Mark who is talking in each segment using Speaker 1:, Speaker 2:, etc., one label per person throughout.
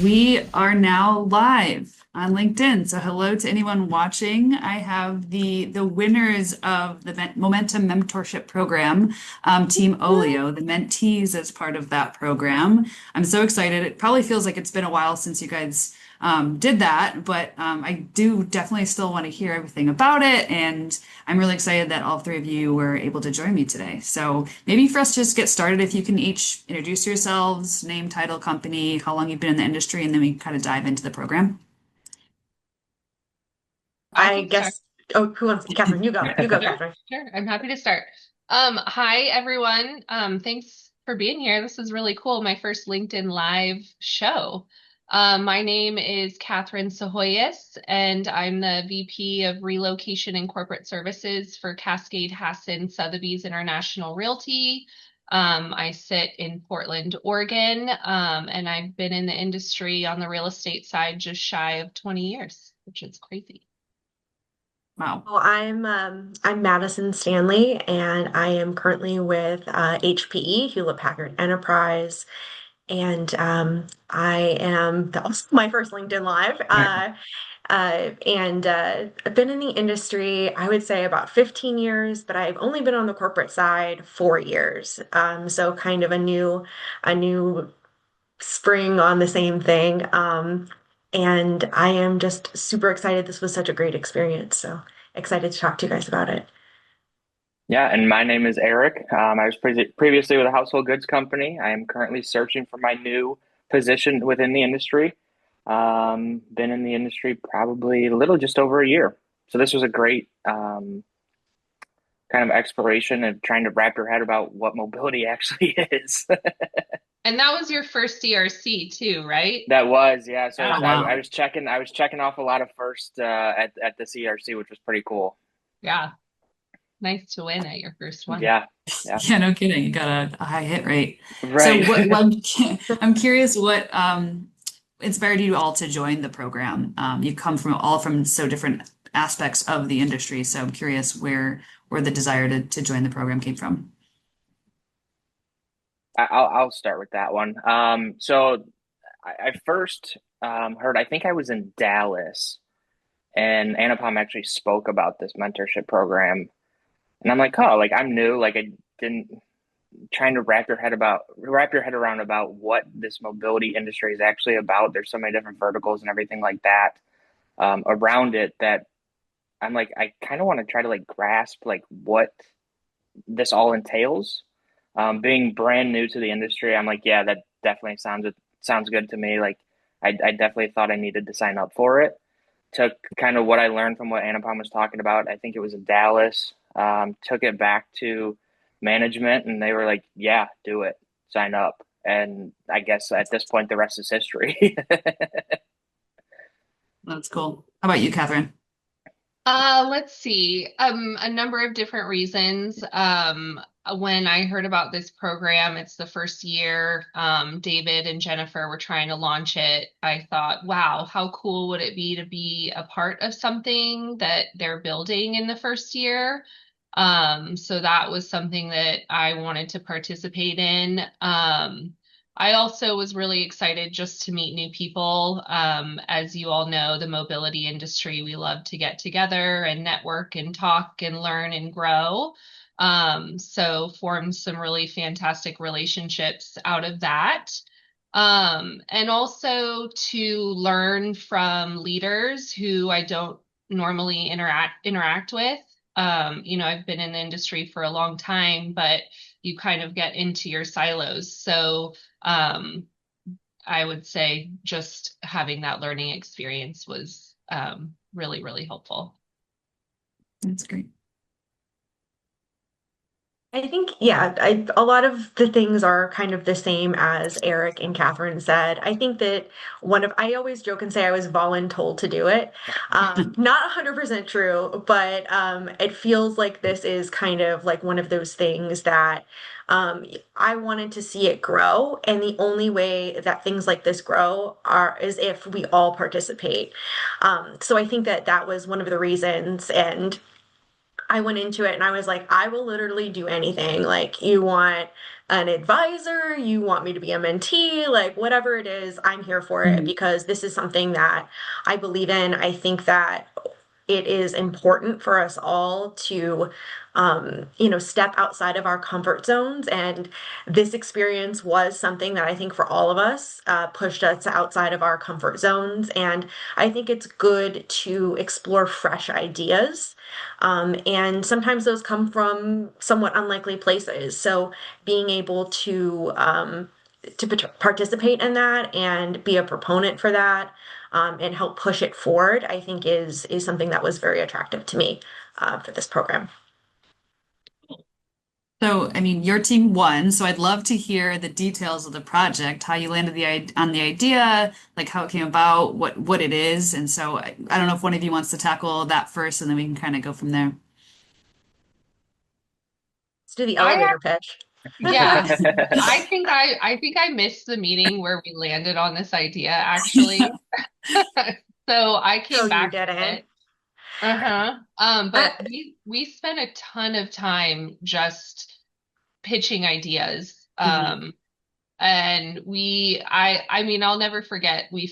Speaker 1: We are now live on LinkedIn. So hello to anyone watching. I have the winners of the Momentum Mentorship Program, Team Olio, the mentees as part of that program. I'm so excited. It probably feels like it's been a while since you guys did that, but I do definitely still want to hear everything about it. And I'm really excited that all three of you were able to join me today. So maybe for us to just get started, if you can each introduce yourselves, name, title, company, how long you've been in the industry, and then we kind of dive into the program.
Speaker 2: I
Speaker 3: I
Speaker 2: can start.
Speaker 3: guess, oh, who wants, Catherine, you go,
Speaker 2: Sure,
Speaker 3: Catherine.
Speaker 2: sure. I'm happy to start. Hi everyone. Thanks for being here. This is really cool. My first LinkedIn Live show. My name is Catherine Sahoyas, and I'm the VP of Relocation and Corporate Services for Cascade Hasson Sotheby's International Realty. I sit in Portland, Oregon, and I've been in the industry on the real estate side just shy of 20 years, which is crazy.
Speaker 1: Wow.
Speaker 3: Well, I'm Madison Stanley, and I am currently with HPE, Hewlett Packard Enterprise, and I am that was my first LinkedIn Live. I've been in the industry, I would say about 15 years, but I've only been on the corporate side 4 years. So kind of a new spring on the same thing. And I am just super excited. This was such a great experience. So excited to talk to you guys about it.
Speaker 4: Yeah, and my name is Eric. I was previously with a household goods company. I am currently searching for my new position within the industry. Been in the industry probably a little just over a year. So this was a great kind of exploration of trying to wrap your head about what mobility actually is.
Speaker 2: And that was your first CRC too, right?
Speaker 4: That was, yeah. So
Speaker 1: Oh,
Speaker 4: I
Speaker 1: wow.
Speaker 4: was checking off a lot of first at the CRC, which was pretty cool.
Speaker 2: Yeah. Nice to win at your first one.
Speaker 4: Yeah, yeah,
Speaker 1: Yeah, no kidding. You got a high hit rate. So
Speaker 4: right.
Speaker 1: I'm curious what inspired you all to join the program. You come from all from so different aspects of the industry. So I'm curious where the desire to join the program came from.
Speaker 4: I'll start with that one. So I first heard, I think I was in Dallas, and Anupam actually spoke about this mentorship program, and I'm like, oh, like I'm new, like I didn't trying to wrap your head around about what this mobility industry is actually about. There's so many different verticals and everything like that around it that I'm like, I kind of want to try to like grasp like what this all entails. Being brand new to the industry, I'm like, yeah, that definitely sounds good to me. Like, I definitely thought I needed to sign up for it. Took kind of what I learned from what Anupam was talking about. I think it was in Dallas. Took it back to management, and they were like, yeah, do it, sign up. And I guess at this point, the rest is history.
Speaker 1: That's cool. How about you, Catherine?
Speaker 2: Let's see. A number of different reasons. When I heard about this program, it's the first year, David and Jennifer were trying to launch it. I thought, wow, how cool would it be to be a part of something that they're building in the first year? So that was something that I wanted to participate in. I also was really excited just to meet new people. As you all know, the mobility industry, we love to get together and network and talk and learn and grow. So formed some really fantastic relationships out of that. And also to learn from leaders who I don't normally interact with. I've been in the industry for a long time, but you kind of get into your silos. So um, I would say just having that learning experience was really, really helpful.
Speaker 1: That's great.
Speaker 3: I think, yeah, a lot of the things are kind of the same as Eric and Catherine said. I think that I always joke and say I was voluntold to do it. Not 100% true, but it feels like this is kind of like one of those things that I wanted to see it grow. And the only way that things like this grow is if we all participate. So I think that that was one of the reasons. And I went into it and I was like, I will literally do anything. Like, you want an advisor, you want me to be a mentee, like whatever it is, I'm here for it
Speaker 1: Mhm.
Speaker 3: because this is something that I believe in. I think that it is important for us all to, step outside of our comfort zones. And this experience was something that I think for all of us pushed us outside of our comfort zones. And I think it's good to explore fresh ideas. And sometimes those come from somewhat unlikely places. So being able to participate in that and be a proponent for that, and help push it forward, I think is something that was very attractive to me for this program.
Speaker 1: So, I mean, your team won, so I'd love to hear the details of the project, how you landed on the idea, like how it came about, what it is. And so I don't know if one of you wants to tackle that first, and then we can kind of go from there.
Speaker 3: Let's do the
Speaker 2: I
Speaker 3: elevator pitch.
Speaker 2: Yeah, I think I missed the meeting where we landed on this idea actually. So I
Speaker 3: No,
Speaker 2: came
Speaker 3: you
Speaker 2: back to
Speaker 3: didn't.
Speaker 2: it. Uh-huh.
Speaker 3: I,
Speaker 2: But we spent a ton of time just pitching ideas.
Speaker 1: Mhm.
Speaker 2: And I mean, I'll never forget. We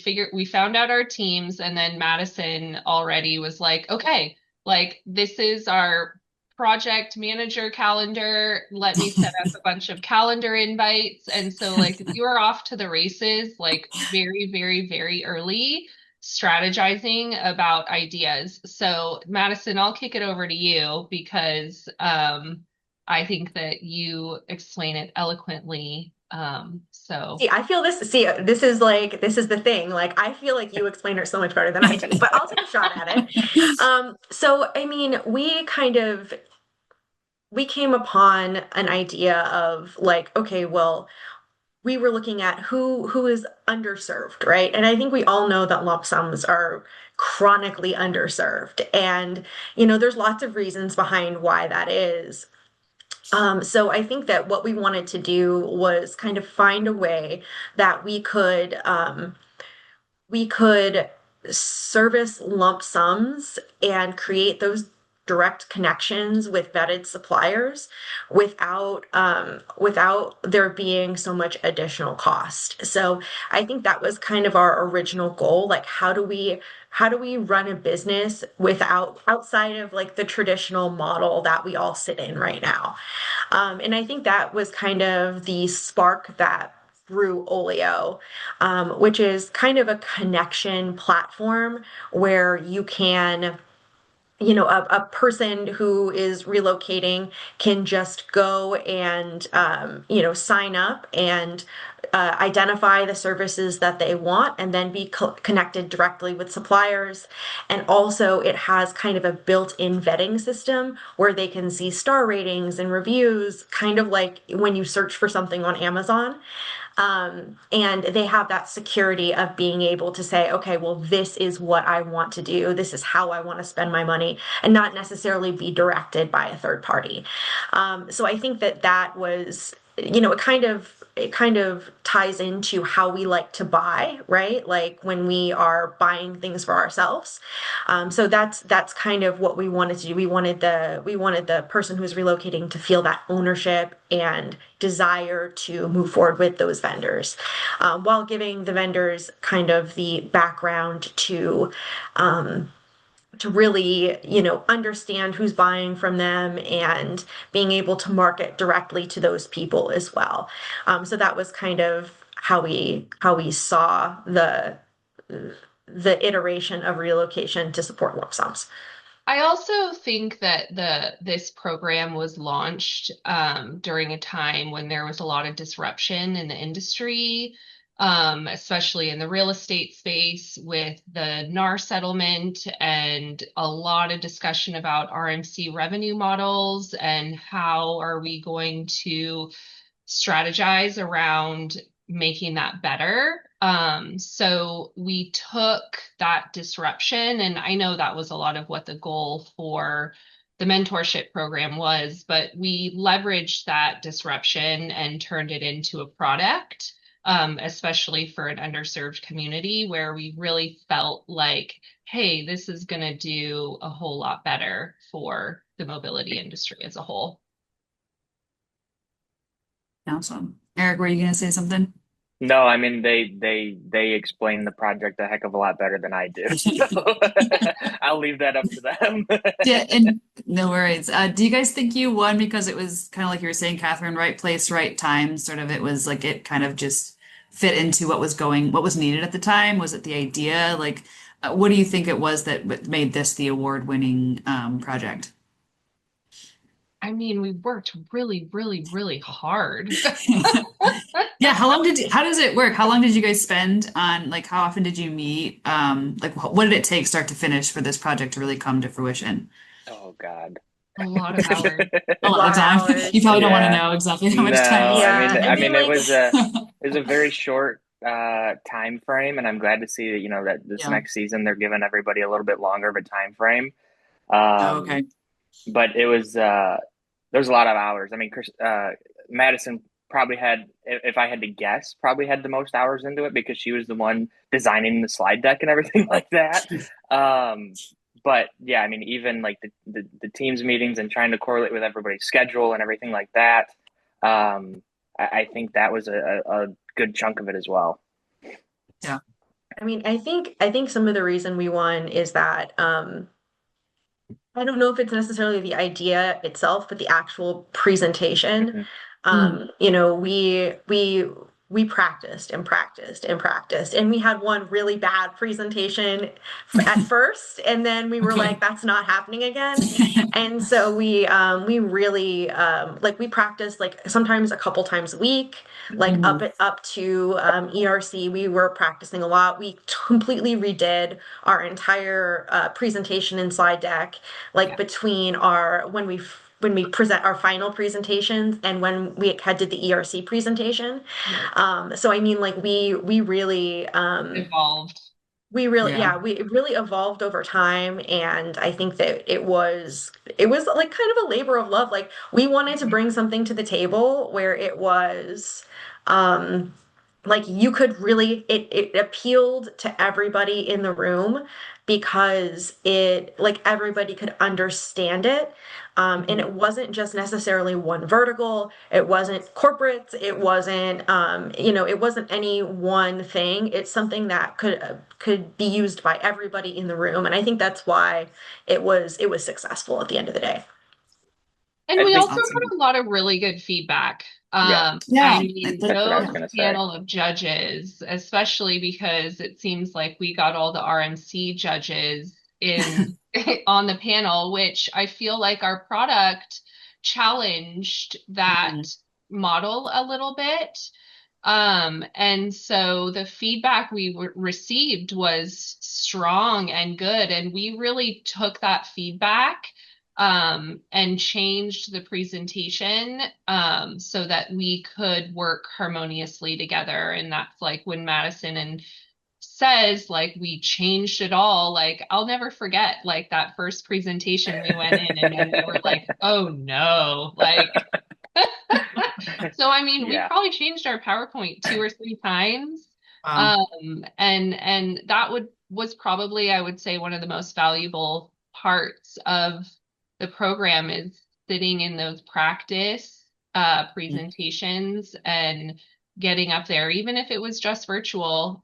Speaker 2: found out our teams, and then Madison already was like, okay, like this is our project manager calendar. Let me set up a bunch of calendar invites. And so like we were off to the races, like very, very, very early, strategizing about ideas. So Madison, I'll kick it over to you because I think that you explain it eloquently. So
Speaker 3: See, I feel this. See, this is the thing. Like, I feel like you explain it so much better than I do, but I'll take a shot at it. So I mean, we came upon an idea of like, okay, well, we were looking at who is underserved, right? And I think we all know that lump sums are chronically underserved, and there's lots of reasons behind why that is. So I think that what we wanted to do was kind of find a way that we could service lump sums and create those direct connections with vetted suppliers without there being so much additional cost. So I think that was kind of our original goal. Like, how do we run a business without outside of like the traditional model that we all sit in right now? And I think that was kind of the spark that grew Olio, which is kind of a connection platform where you can, a person who is relocating can just go and, sign up and identify the services that they want and then be connected directly with suppliers. And also, it has kind of a built-in vetting system where they can see star ratings and reviews, kind of like when you search for something on Amazon. And they have that security of being able to say, okay, well, this is what I want to do. This is how I want to spend my money, and not necessarily be directed by a third party. So I think that was, it kind of ties into how we like to buy, right? Like when we are buying things for ourselves. So that's kind of what we wanted to do. We wanted the person who's relocating to feel that ownership and desire to move forward with those vendors, while giving the vendors kind of the background to really, understand who's buying from them and being able to market directly to those people as well. So that was kind of how we saw the iteration of relocation to support lump sums.
Speaker 2: I also think that this program was launched during a time when there was a lot of disruption in the industry, especially in the real estate space with the NAR settlement and a lot of discussion about RMC revenue models and how are we going to strategize around making that better. So we took that disruption, and I know that was a lot of what the goal for the mentorship program was, but we leveraged that disruption and turned it into a product, especially for an underserved community where we really felt like, hey, this is going to do a whole lot better for the mobility industry as a whole.
Speaker 1: Awesome. Eric, were you going to say something?
Speaker 4: No, I mean they explain the project a heck of a lot better than I do. So I'll leave that up to them.
Speaker 1: Yeah, and no worries. Do you guys think you won because it was kind of like you were saying, Catherine, right place, right time? Sort of, it was like it kind of just fit into what was needed at the time. Was it the idea? Like, what do you think it was that made this the award-winning project?
Speaker 2: I mean, we worked really, really, really hard.
Speaker 1: Yeah, how does it work? How long did you guys spend on, like, how often did you meet? Like, what did it take start to finish for this project to really come to fruition?
Speaker 4: Oh God.
Speaker 2: A lot of hours.
Speaker 1: A
Speaker 3: A
Speaker 1: lot
Speaker 3: lot
Speaker 1: of
Speaker 3: of
Speaker 1: time. You
Speaker 3: hours.
Speaker 1: probably don't want to
Speaker 4: Yeah.
Speaker 1: know exactly how much time you
Speaker 4: No,
Speaker 3: Yeah,
Speaker 1: spent.
Speaker 3: I mean, like,
Speaker 4: it was a very short time frame, and I'm glad to see that, that this
Speaker 1: Yeah.
Speaker 4: next season they're giving everybody a little bit longer of a time frame.
Speaker 1: Oh,
Speaker 4: Um,
Speaker 1: okay.
Speaker 4: but it was there was a lot of hours. I mean, Madison probably had, if I had to guess, probably had the most hours into it because she was the one designing the slide deck and everything like that. Um, but yeah, I mean, even like the teams meetings and trying to correlate with everybody's schedule and everything like that. I think that was a good chunk of it as well.
Speaker 1: Yeah.
Speaker 3: I mean, I think some of the reason we won is that I don't know if it's necessarily the idea itself, but the actual presentation.
Speaker 4: Hmm.
Speaker 1: Mm.
Speaker 3: We practiced and practiced and practiced, and we had one really bad presentation at first, and then we were
Speaker 1: Okay.
Speaker 3: like, "That's not happening again." And so we really like we practiced like sometimes a couple times a week, like
Speaker 1: Mhm.
Speaker 3: up to ERC. We were practicing a lot. We completely redid our entire presentation and slide deck like
Speaker 2: Yeah.
Speaker 3: between our when we present our final presentations and when we had did the ERC presentation.
Speaker 2: Right.
Speaker 3: So I mean like
Speaker 2: Evolved.
Speaker 3: we really
Speaker 1: Yeah.
Speaker 3: yeah we it really evolved over time, and I think that it was like kind of a labor of love. Like we wanted to bring something to the table where it was um like you could really it appealed to everybody in the room because it like everybody could understand it, and
Speaker 1: Mhm.
Speaker 3: it wasn't just necessarily one vertical, it wasn't corporates, it wasn't it wasn't any one thing. It's something that could be used by everybody in the room, and I think that's why it was successful at the end of the day.
Speaker 2: And
Speaker 4: I
Speaker 2: we
Speaker 4: think,
Speaker 2: also
Speaker 1: Awesome.
Speaker 2: got a lot of really good feedback.
Speaker 4: yeah,
Speaker 2: I
Speaker 1: Yeah.
Speaker 2: mean,
Speaker 4: that's what I
Speaker 2: those
Speaker 4: was
Speaker 1: Yeah.
Speaker 4: gonna say.
Speaker 2: panel of judges, especially because it seems like we got all the RMC judges in on the panel, which I feel like our product challenged that
Speaker 1: Mhm.
Speaker 2: model a little bit. And so the feedback we received was strong and good, and we really took that feedback and changed the presentation so that we could work harmoniously together. And that's like when Madison and says like we changed it all. Like I'll never forget like that first presentation we went in and then we were like, oh no, like so I mean, we
Speaker 4: Yeah.
Speaker 2: probably changed our PowerPoint two or three times.
Speaker 1: Wow.
Speaker 2: And that was probably, I would say, one of the most valuable parts of the program is sitting in those practice presentations and getting up there, even if it was just virtual,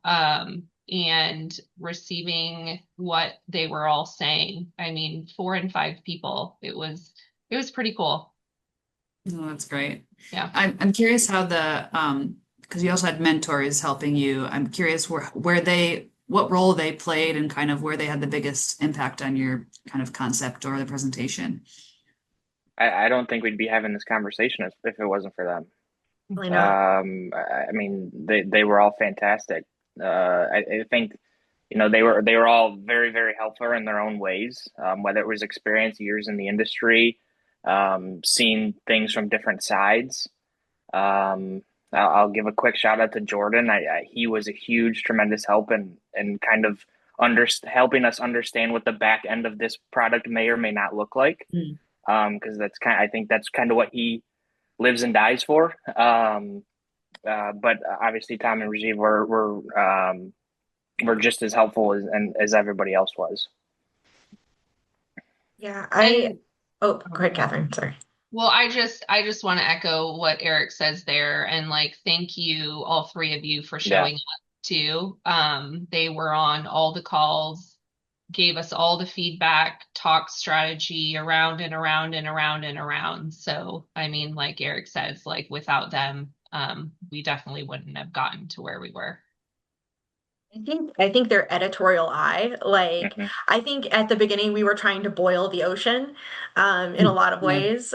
Speaker 2: and receiving what they were all saying. I mean, 4 and 5 people. It was pretty cool.
Speaker 1: No, that's great.
Speaker 2: Yeah.
Speaker 1: I'm curious how because you also had mentors helping you. I'm curious what role they played and kind of where they had the biggest impact on your kind of concept or the presentation.
Speaker 4: I don't think we'd be having this conversation if it wasn't for them.
Speaker 3: Really not.
Speaker 4: I mean, they were all fantastic. I think, they were all very, very helpful in their own ways. Whether it was experience, years in the industry, seeing things from different sides. I'll give a quick shout out to Jordan. He was a huge, tremendous help and kind of helping us understand what the back end of this product may or may not look like.
Speaker 1: Mm.
Speaker 4: Because I think that's kind of what he lives and dies for. But obviously, Tom and Rajiv were just as helpful as everybody else was.
Speaker 3: Yeah,
Speaker 2: And
Speaker 3: Oh, go ahead, Catherine. Sorry.
Speaker 2: Well, I just want to echo what Eric says there and like thank you all three of you for
Speaker 4: Yeah.
Speaker 2: showing up too. They were on all the calls, gave us all the feedback, talked strategy around and around and around and around. So, I mean, like Eric says, like without them, we definitely wouldn't have gotten to where we were.
Speaker 3: I think their editorial eye, like
Speaker 4: Hmm.
Speaker 3: I think at the beginning we were trying to boil the ocean in a lot of
Speaker 1: Yeah.
Speaker 3: ways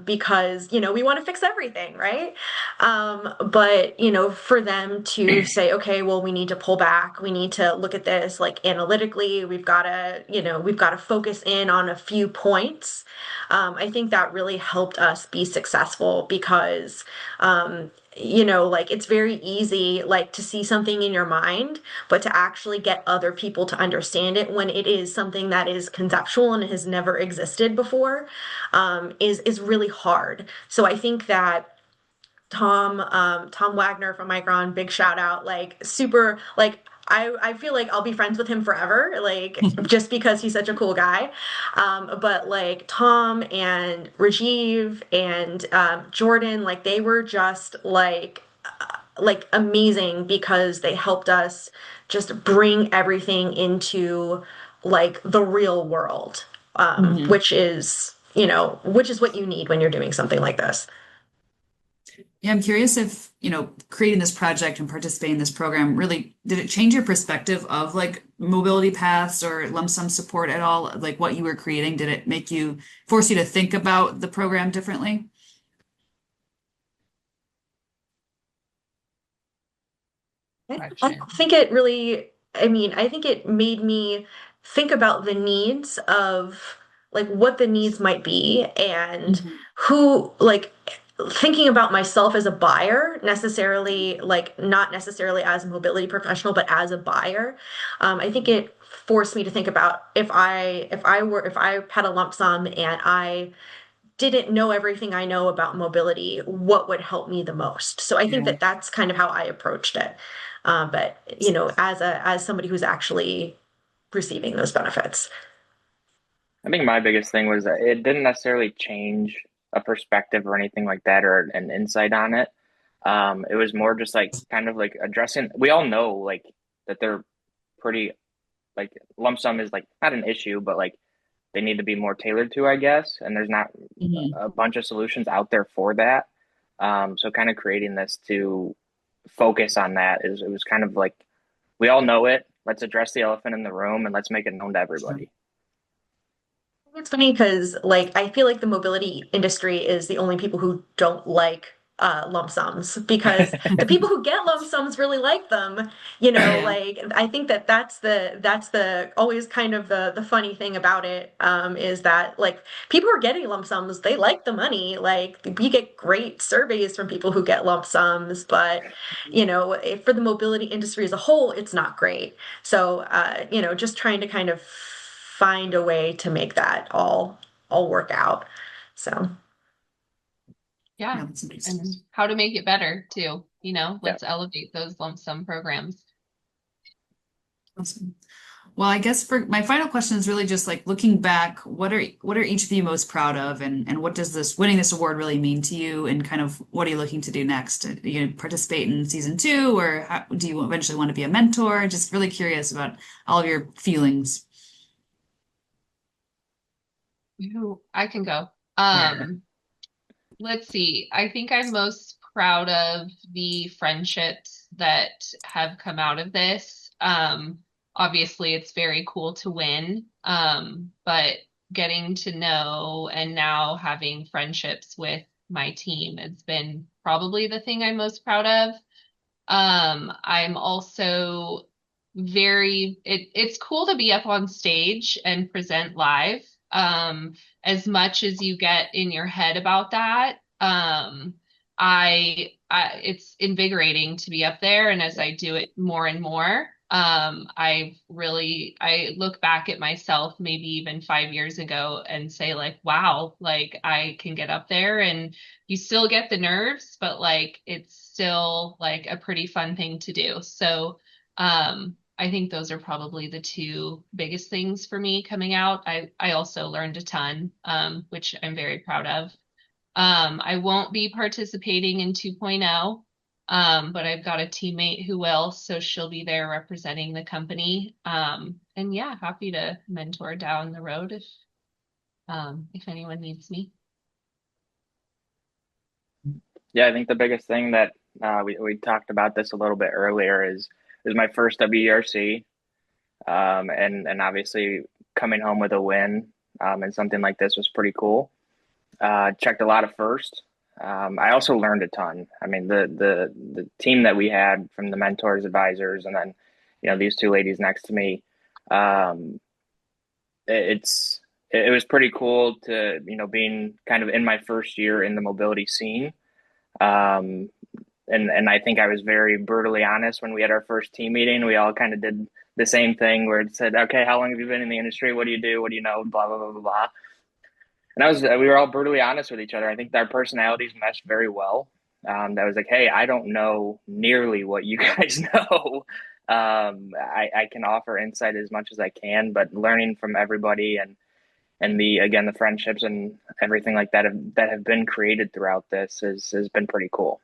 Speaker 3: because we want to fix everything, right? But for them to say, okay, well, we need to pull back, we need to look at this like analytically, we've got to focus in on a few points. I think that really helped us be successful because like it's very easy like to see something in your mind but to actually get other people to understand it when it is something that is conceptual and has never existed before is really hard. So I think that Tom Wagner from Micron, big shout out, like super like I feel like I'll be friends with him forever, like just because he's such a cool guy. But like Tom and Rajiv and Jordan, like they were just like amazing because they helped us just bring everything into like the real world,
Speaker 1: Mhm.
Speaker 3: which is what you need when you're doing something like this.
Speaker 1: Yeah, I'm curious if, creating this project and participating in this program really did it change your perspective of like mobility paths or lump sum support at all? Like what you were creating, did it make you force you to think about the program differently?
Speaker 3: I
Speaker 2: Question.
Speaker 3: think it really, I mean, I think it made me think about the needs of like what the needs might be and
Speaker 1: Mhm.
Speaker 3: who, like, thinking about myself as a buyer necessarily, like, not necessarily as a mobility professional, but as a buyer. I think it forced me to think about if I had a lump sum and I didn't know everything I know about mobility, what would help me the most? So I think
Speaker 1: Yeah.
Speaker 3: that that's kind of how I approached it. But as somebody who's actually receiving those benefits.
Speaker 4: I think my biggest thing was that it didn't necessarily change a perspective or anything like that or an insight on it. It was more just like kind of like addressing. We all know like that they're pretty like lump sum is like not an issue, but like they need to be more tailored to, I guess. And there's not
Speaker 1: Mhm.
Speaker 4: a bunch of solutions out there for that. So kind of creating this to focus on that is it was kind of like we all know it. Let's address the elephant in the room and let's make it known to
Speaker 1: Sure.
Speaker 4: everybody.
Speaker 3: It's funny because like I feel like the mobility industry is the only people who don't like lump sums because the people who get lump sums really like them.
Speaker 1: Yeah.
Speaker 3: Like I think that that's the always kind of the funny thing about it is that like people who are getting lump sums they like the money. Like we get great surveys from people who get lump sums, but for the mobility industry as a whole, it's not great. So, just trying to kind of find a way to make that all work out. So,
Speaker 2: Yeah.
Speaker 1: Yeah, that's interesting.
Speaker 2: And how to make it better too.
Speaker 4: Yeah.
Speaker 2: Let's elevate those lump sum programs.
Speaker 1: Awesome. Well, I guess for my final question is really just like looking back, what are each of you most proud of and what does this winning this award really mean to you and kind of what are you looking to do next? Are you going to participate in season two or do you eventually want to be a mentor? Just really curious about all of your feelings.
Speaker 2: I can go.
Speaker 1: Yeah.
Speaker 2: Let's see. I think I'm most proud of the friendships that have come out of this. Obviously, it's very cool to win, but getting to know and now having friendships with my team has been probably the thing I'm most proud of. I'm also it's cool to be up on stage and present live. As much as you get in your head about that, it's invigorating to be up there. And as I do it more and more, I look back at myself maybe even 5 years ago and say like, wow, like I can get up there and you still get the nerves, but like it's still like a pretty fun thing to do. So I think those are probably the two biggest things for me coming out. I also learned a ton, which I'm very proud of. I won't be participating in 2.0, but I've got a teammate who will, so she'll be there representing the company. And yeah, happy to mentor down the road if anyone needs me.
Speaker 4: Yeah, I think the biggest thing that we talked about this a little bit earlier is my first WERC, and obviously coming home with a win, and something like this was pretty cool. Checked a lot of first. I also learned a ton. I mean, the team that we had from the mentors, advisors, and then these two ladies next to me. Um, it's it was pretty cool to being kind of in my first year in the mobility scene. Um, and I think I was very brutally honest when we had our first team meeting. We all kind of did the same thing where it said, "Okay, how long have you been in the industry? What do you do? What do you know? Blah blah blah blah blah." And we were all brutally honest with each other. I think our personalities meshed very well. That was like, "Hey, I don't know nearly what you guys know. I can offer insight as much as I can, but learning from everybody and the friendships and everything like that have been created throughout this has been pretty cool."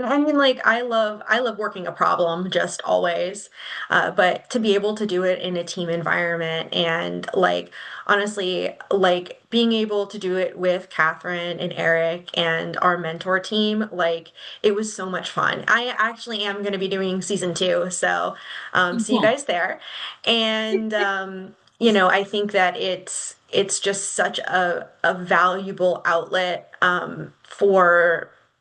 Speaker 3: I mean, like I love working a problem just always, but to be able to do it in a team environment and like honestly, like being able to do it with Catherine and Eric and our mentor team, like it was so much fun. I actually am going to be doing season two, so see you
Speaker 1: Cool.
Speaker 3: guys there. And I think that it's just such a valuable outlet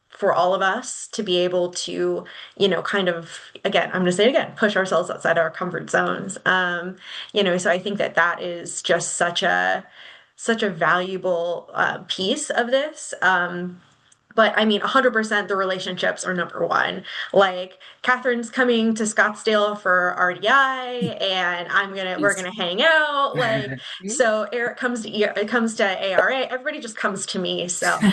Speaker 3: for all of us to be able to, kind of, again, I'm going to say it again, push ourselves outside our comfort zones. So I think that that is just such a valuable piece of this. But I mean, 100% the relationships are number one. Like Catherine's coming to Scottsdale for RDI and we're
Speaker 1: Nice.
Speaker 3: gonna hang out. Like, so Eric comes to ARA. Everybody just comes to me. So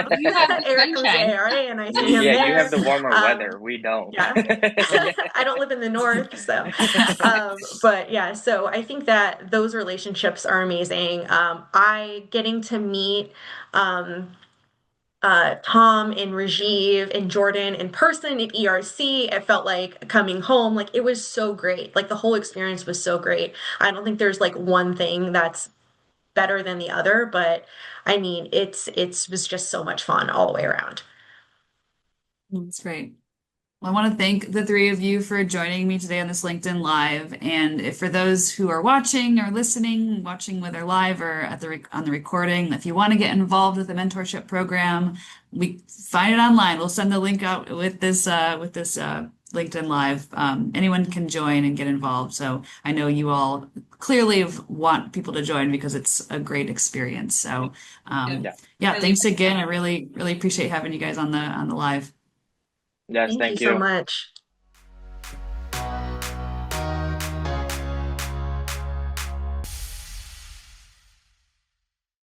Speaker 2: You have the
Speaker 3: Eric comes to
Speaker 2: sunshine.
Speaker 3: ARA and I see him
Speaker 4: Yeah, you have
Speaker 3: there.
Speaker 4: the warmer
Speaker 3: Um,
Speaker 4: weather. We don't.
Speaker 3: yeah. I don't live in the north, so but yeah, so I think that those relationships are amazing. I getting to meet um Tom and Rajiv and Jordan in person at ERC. It felt like coming home. Like it was so great. Like the whole experience was so great. I don't think there's like one thing that's better than the other, but I mean, it's was just so much fun all the way around.
Speaker 1: That's great. Well, I want to thank the three of you for joining me today on this LinkedIn Live. And if for those who are watching or listening, watching whether live or at on the recording, if you want to get involved with the mentorship program, we find it online. We'll send the link out with this LinkedIn Live. Anyone can join and get involved. So I know you all clearly want people to join because it's a great experience. So
Speaker 2: Yeah,
Speaker 1: um,
Speaker 4: Yeah.
Speaker 1: yeah,
Speaker 2: really
Speaker 1: thanks again. I
Speaker 2: appreciate it.
Speaker 1: really appreciate having you guys on the live.
Speaker 4: Yes,
Speaker 3: Thank you
Speaker 4: thank
Speaker 3: so
Speaker 4: you.
Speaker 3: much.